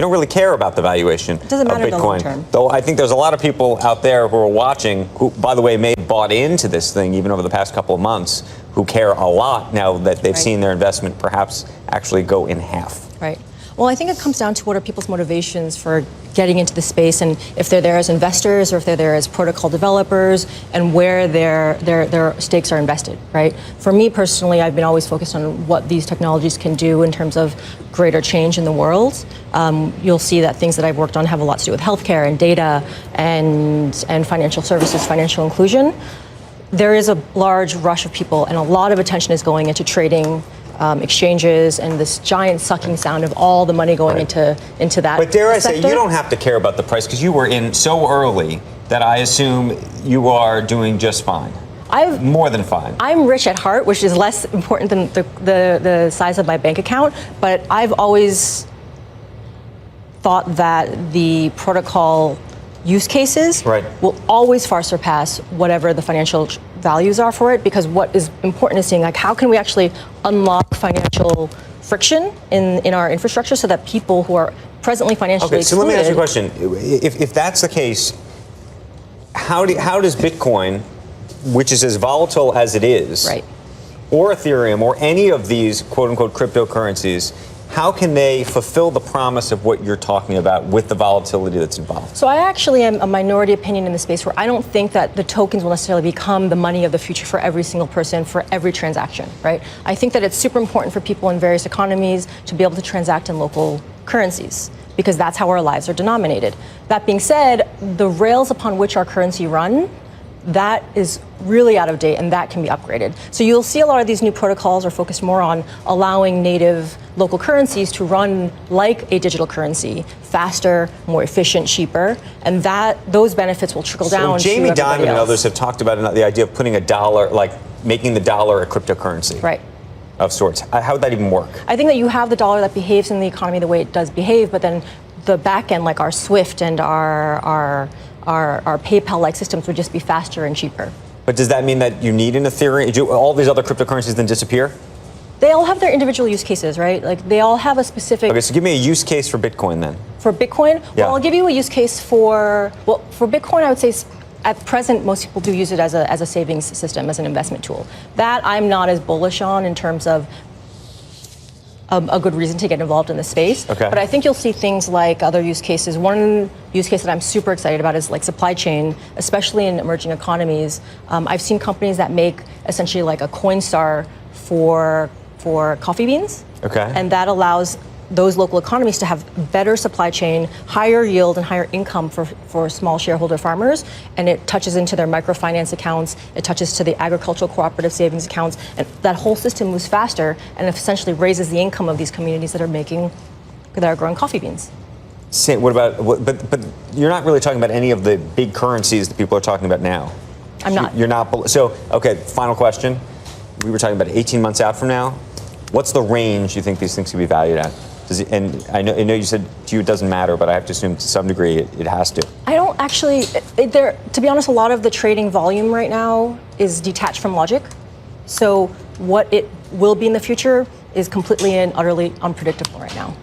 you don't really care about the valuation of Bitcoin. It doesn't matter in the long term. Though I think there's a lot of people out there who are watching who, by the way, may have bought into this thing even over the past couple of months, who care a lot now that they've seen their investment perhaps actually go in half. Right. Well, I think it comes down to what are people's motivations for getting into the space, and if they're there as investors or if they're there as protocol developers, and where their stakes are invested, right? For me personally, I've been always focused on what these technologies can do in terms of greater change in the world. You'll see that things that I've worked on have a lot to do with healthcare and data and financial services, financial inclusion. There is a large rush of people, and a lot of attention is going into trading, exchanges, and this giant sucking sound of all the money going into that. But dare I sector. say, you don't have to care about the price because you were in so early that I assume you are doing just fine. More than fine. I'm rich at heart, which is less important than the size of my bank account, but I've always thought that the protocol use cases will always far surpass whatever the financial values are for it, because what is important is seeing, like, how can we actually unlock financial friction in our infrastructure so that people who are presently financially excluded. So let me ask you a question. If that's the case, how does Bitcoin, which is as volatile as it is, or Ethereum, or any of these quote-unquote cryptocurrencies, how can they fulfill the promise of what you're talking about with the volatility that's involved? So I actually am a minority opinion in the space where I don't think that the tokens will necessarily become the money of the future for every single person, for every transaction, right? I think that it's super important for people in various economies to be able to transact in local currencies, because that's how our lives are denominated. That being said, the rails upon which our currency run, that is really out of date, and that can be upgraded. So you'll see a lot of these new protocols are focused more on allowing native local currencies to run like a digital currency, faster, more efficient, cheaper, and those benefits will trickle down to Jamie everybody Dimon and else. others have talked about the idea of putting a dollar, like making the dollar a cryptocurrency. Right. Of sorts. How would that even work? I think that you have the dollar that behaves in the economy the way it does behave, but then the back end, like our SWIFT and our PayPal-like systems, would just be faster and cheaper. But does that mean that you need an Ethereum? Do all these other cryptocurrencies then disappear? They all have their individual use cases, right? Like, they all have a specific... Okay, so give me a use case for Bitcoin then. For Bitcoin? Yeah. Well, I'll give you a use case for Bitcoin, I would say at present, most people do use it as a savings system, as an investment tool. That I'm not as bullish on in terms of a good reason to get involved in the space. Okay. But I think you'll see things like other use cases. One use case that I'm super excited about is like supply chain, especially in emerging economies. I've seen companies that make essentially like a Coinstar for coffee beans. Okay. And that allows those local economies to have better supply chain, higher yield and higher income for small shareholder farmers. And it touches into their microfinance accounts, it touches to the agricultural cooperative savings accounts, and that whole system moves faster and essentially raises the income of these communities that are growing coffee beans. But you're not really talking about any of the big currencies that people are talking about now. I'm not. You're not. So, okay, final question. We were talking about 18 months out from now. What's the range you think these things could be valued at? And I know you said to you it doesn't matter, but I have to assume to some degree it has to. I don't actually, to be honest, a lot of the trading volume right now is detached from logic. So what it will be in the future is completely and utterly unpredictable right now.